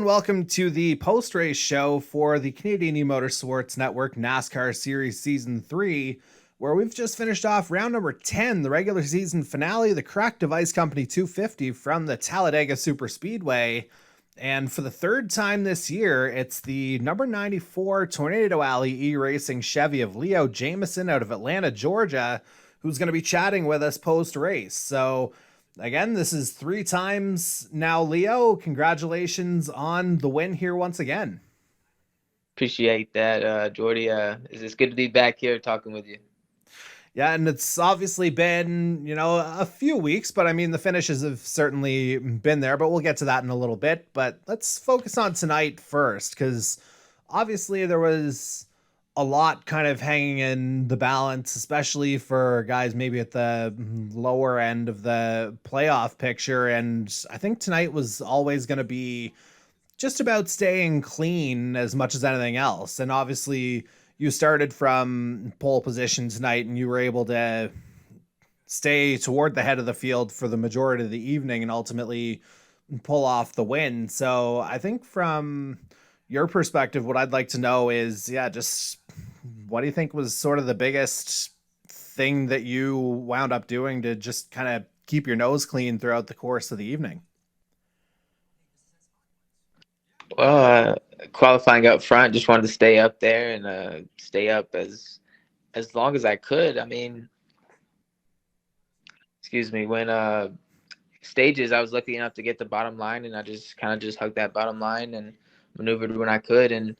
welcome to the post-race show for the Canadian E-Motorsports Network NASCAR Series Season 3, where we've just finished off round number 10, the regular season finale, the Crack Device Company 250 from the Talladega Superspeedway. And for the third time this year, it's the number 94 Tornado Alley E-Racing Chevy of Leo Jamieson out of Atlanta, Georgia, who's going to be chatting with us post-race. So again, this is three times now, Leo. Congratulations on the win here once again. Appreciate that, Jordy. It's good to be back here talking with you. Yeah, and it's obviously been, a few weeks, but I mean, the finishes have certainly been there, but we'll get to that in a little bit. But let's focus on tonight first, because obviously there was a lot kind of hanging in the balance, especially for guys maybe at the lower end of the playoff picture. And I think tonight was always going to be just about staying clean as much as anything else. And obviously, you started from pole position tonight and you were able to stay toward the head of the field for the majority of the evening and ultimately pull off the win. So I think from your perspective, what I'd like to know is, just what do you think was sort of the biggest thing that you wound up doing to just kind of keep your nose clean throughout the course of the evening? Well, qualifying up front, just wanted to stay up there and stay up as long as I could. I mean, excuse me, when stages, I was lucky enough to get the bottom line, and I just kind of just hugged that bottom line and maneuvered when I could, and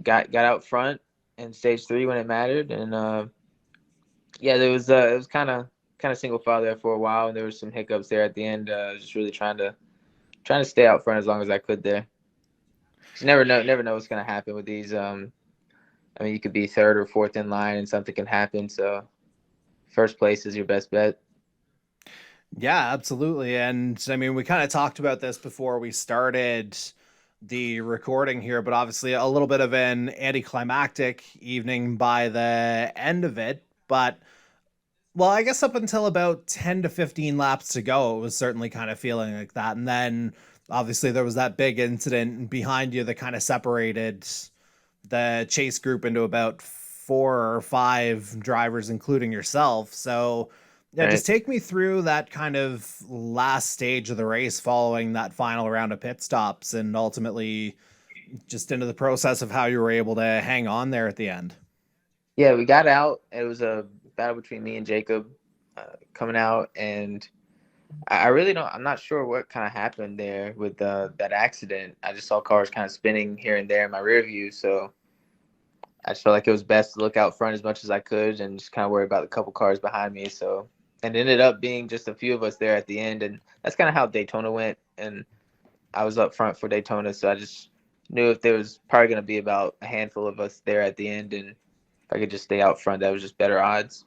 got out front in stage 3 when it mattered. And there was it was kind of single file there for a while, and there was some hiccups there at the end. I was just really trying to stay out front as long as I could there. You never know what's gonna happen with these. I mean, you could be third or fourth in line, and something can happen. So, first place is your best bet. Yeah, absolutely. And I mean, we kind of talked about this before we started the recording here, but obviously a little bit of an anticlimactic evening by the end of it. But well, I guess up until about 10 to 15 laps to go, it was certainly kind of feeling like that. And then obviously there was that big incident behind you that kind of separated the chase group into about 4 or 5 drivers, including yourself. So, yeah, Right. just take me through that kind of last stage of the race following that final round of pit stops and ultimately just into the process of how you were able to hang on there at the end. Yeah, we got out. It was a battle between me and Jacob coming out, and I really don't. I'm not sure what kind of happened there with that accident. I just saw cars kind of spinning here and there in my rear view, so I just felt like it was best to look out front as much as I could and just kind of worry about the couple cars behind me. So, and it ended up being just a few of us there at the end, and that's kind of how Daytona went. And I was up front for Daytona, so I just knew if there was probably going to be about a handful of us there at the end, and if I could just stay out front, that was just better odds.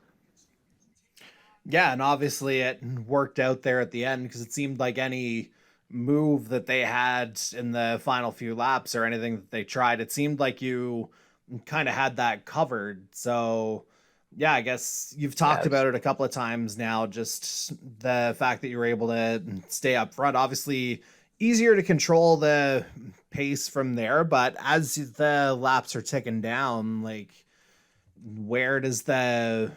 Yeah, and obviously it worked out there at the end because it seemed like any move that they had in the final few laps or anything that they tried, it seemed like you kind of had that covered. So, yeah, I guess you've Yeah, talked about it a couple of times now, just the fact that you were able to stay up front. Obviously, easier to control the pace from there, but as the laps are ticking down, like where does the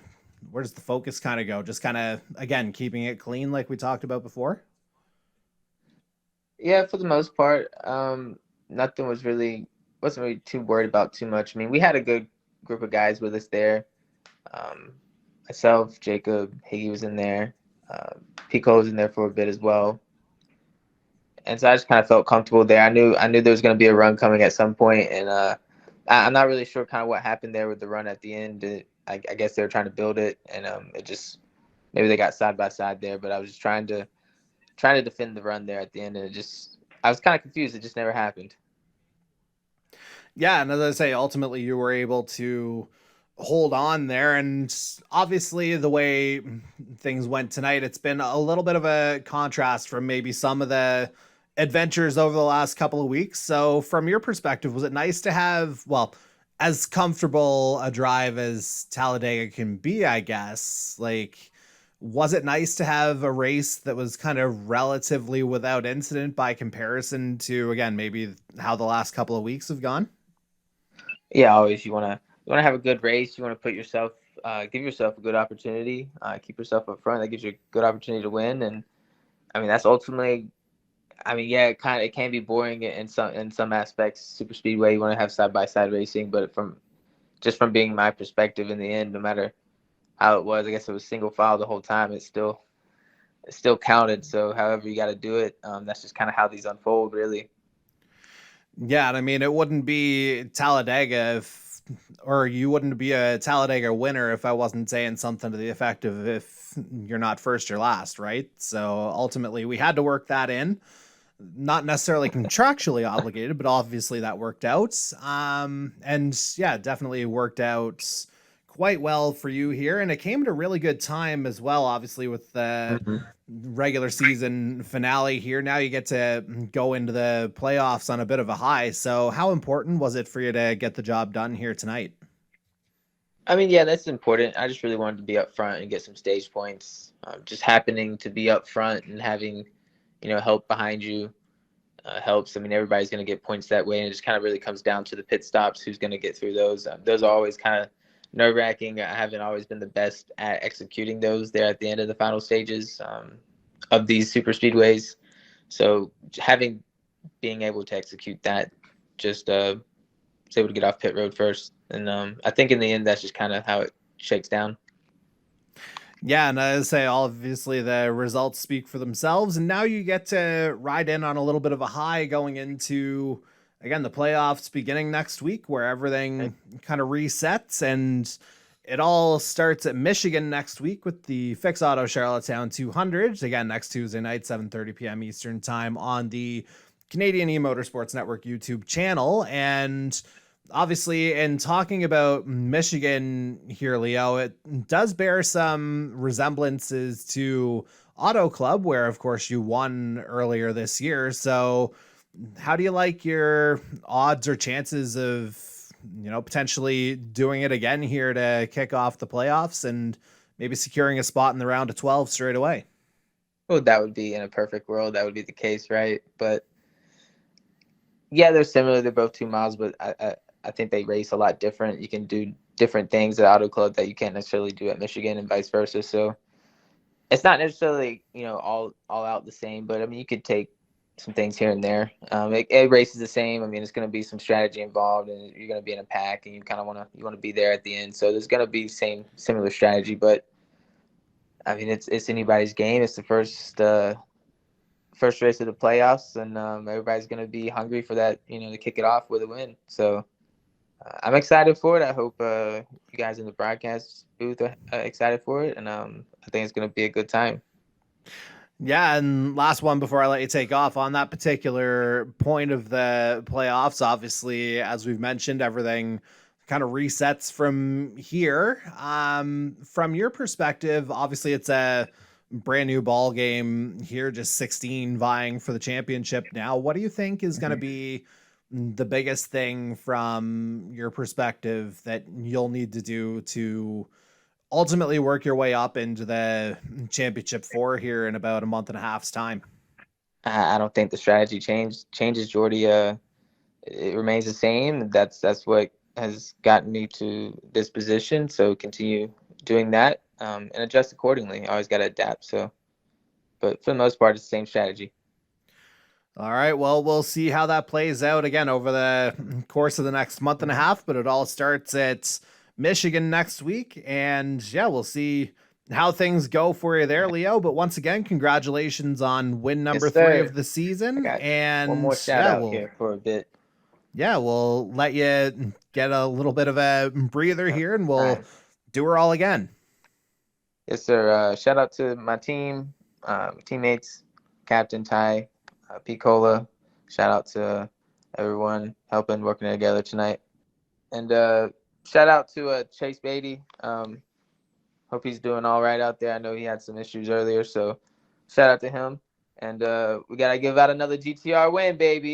where does the focus kind of go? Just kind of again keeping it clean, like we talked about before. yeah, for the most part, nothing was really wasn't really too worried about too much. I mean, we had a good group of guys with us there. Um, Myself, Jacob, Higgy was in there. Uh, Pico was in there for a bit as well, and so I just kind of felt comfortable there. I knew there was going to be a run coming at some point, and I'm not really sure kind of what happened there with the run at the end. I guess they were trying to build it, and it just maybe they got side by side there. But I was just trying to defend the run there at the end, and I was kind of confused. It just never happened. Yeah, and as I say, ultimately you were able to hold on there, and obviously the way things went tonight, it's been a little bit of a contrast from maybe some of the adventures over the last couple of weeks. So, from your perspective, was it nice to have, well, as comfortable a drive as Talladega can be, I guess? Like, Was it nice to have a race that was kind of relatively without incident by comparison to, again, maybe how the last couple of weeks have gone? Yeah, always you wanna have a good race. You want to put yourself, give yourself a good opportunity. Keep yourself up front. That gives you a good opportunity to win. And I mean, that's ultimately. I mean, yeah, it can be boring in some aspects. Super speedway, you want to have side by side racing, but from being my perspective, in the end, no matter how it was, I guess it was single file the whole time. It still counted. So however you got to do it, that's just kind of how these unfold, really. Yeah, and I mean, it wouldn't be Talladega if, or you wouldn't be a Talladega winner if I wasn't saying something to the effect of if you're not first, you're last, right? So ultimately, we had to work that in. Not necessarily contractually obligated, but obviously that worked out. And yeah, definitely worked out quite well for you here. And it came at a really good time as well, obviously, with the Mhm. regular season finale here. Now you get to go into the playoffs on a bit of a high. So, how important was it for you to get the job done here tonight? I mean, yeah, that's important. I just really wanted to be up front and get some stage points. Just happening to be up front and having, help behind you helps. I mean, everybody's going to get points that way, and it just kind of really comes down to the pit stops. Who's going to get through those? Those are always kind of nerve wracking. I haven't always been the best at executing those there at the end of the final stages of these super speedways. So having being able to execute that, just was able to get off pit road first, and I think in the end that's just kind of how it shakes down. Yeah, and I say obviously the results speak for themselves, and now you get to ride in on a little bit of a high going into again the playoffs beginning next week, where everything kind of resets, and it all starts at Michigan next week with the Fix Auto Charlottetown 200 again next Tuesday night, 7:30 p.m. Eastern time on the Canadian E-Motorsports Network YouTube channel, and obviously in talking about Michigan here, Leo, it does bear some resemblances to Auto Club, where of course you won earlier this year. So how do you like your odds or chances of, potentially doing it again here to kick off the playoffs and maybe securing a spot in the round of 12 straight away? Well, that would be in a perfect world. That would be the case, right? But yeah, they're similar. They're both 2 miles, but I think they race a lot different. You can do different things at Auto Club that you can't necessarily do at Michigan, and vice versa. So it's not necessarily all out the same, but I mean you could take some things here and there. It races the same. I mean it's going to be some strategy involved, and you're going to be in a pack, and you kind of want to be there at the end. So there's going to be similar strategy, but I mean it's anybody's game. It's the first race of the playoffs, and everybody's going to be hungry for that, to kick it off with a win. So I'm excited for it. I hope you guys in the broadcast booth are excited for it, and I think it's going to be a good time. Yeah, and last one before I let you take off on that particular point of the playoffs. Obviously, as we've mentioned, everything kind of resets from here. From your perspective, obviously it's a brand new ball game here, just 16 vying for the championship now. What do you think is going to be the biggest thing from your perspective that you'll need to do to ultimately work your way up into the championship four here in about a month and a half's time? I don't think the strategy changes, Jordy. It remains the same. That's what has gotten me to this position. So continue doing that and adjust accordingly. I always got to adapt. So, but for the most part, it's the same strategy. All right. Well, we'll see how that plays out again over the course of the next month and a half, but it all starts at Michigan next week. And yeah, we'll see how things go for you there, Leo. But once again, congratulations on win Yes, number 3 of sir. the I season. got one And more shout out here for a bit. we'll let you get a little bit of a breather here and we'll Time. do her all again. Yes, sir. Shout out to my team, teammates, Captain Ty, Picola. Shout out to everyone helping, working together tonight. And shout out to Chase Beatty. Hope he's doing all right out there. I know he had some issues earlier, so shout out to him. And we got to give out another GTR win, baby.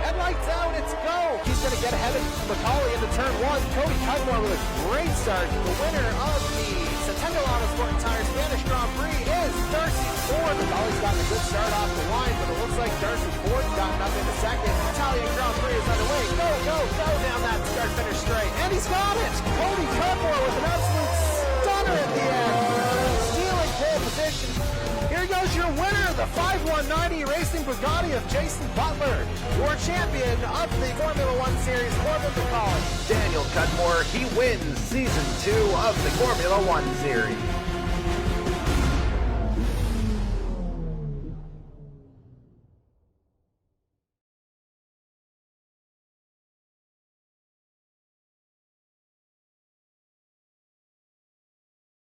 Headlights out, it's go. He's going to get ahead of McCauley into turn 1. Cody Cudmore with a great start. The winner of the Centennial Autosport and Tire Spanish Grand Prix is Darcy Ford. McCauley's gotten a good start off the line, but it looks like Darcy Ford's gotten up into second. Italian Grand Prix is underway. Go, go, go down that start-finish straight. And he's got it! Cody Cudmore with an absolute stunner at the end. Stealing pole position. Here goes your winner, the 5190 Racing Bugatti of Jason Butler, your champion of the Formula One Series, Corbin McCauley. Daniel Cudmore, he wins Season 2 of the Formula One Series.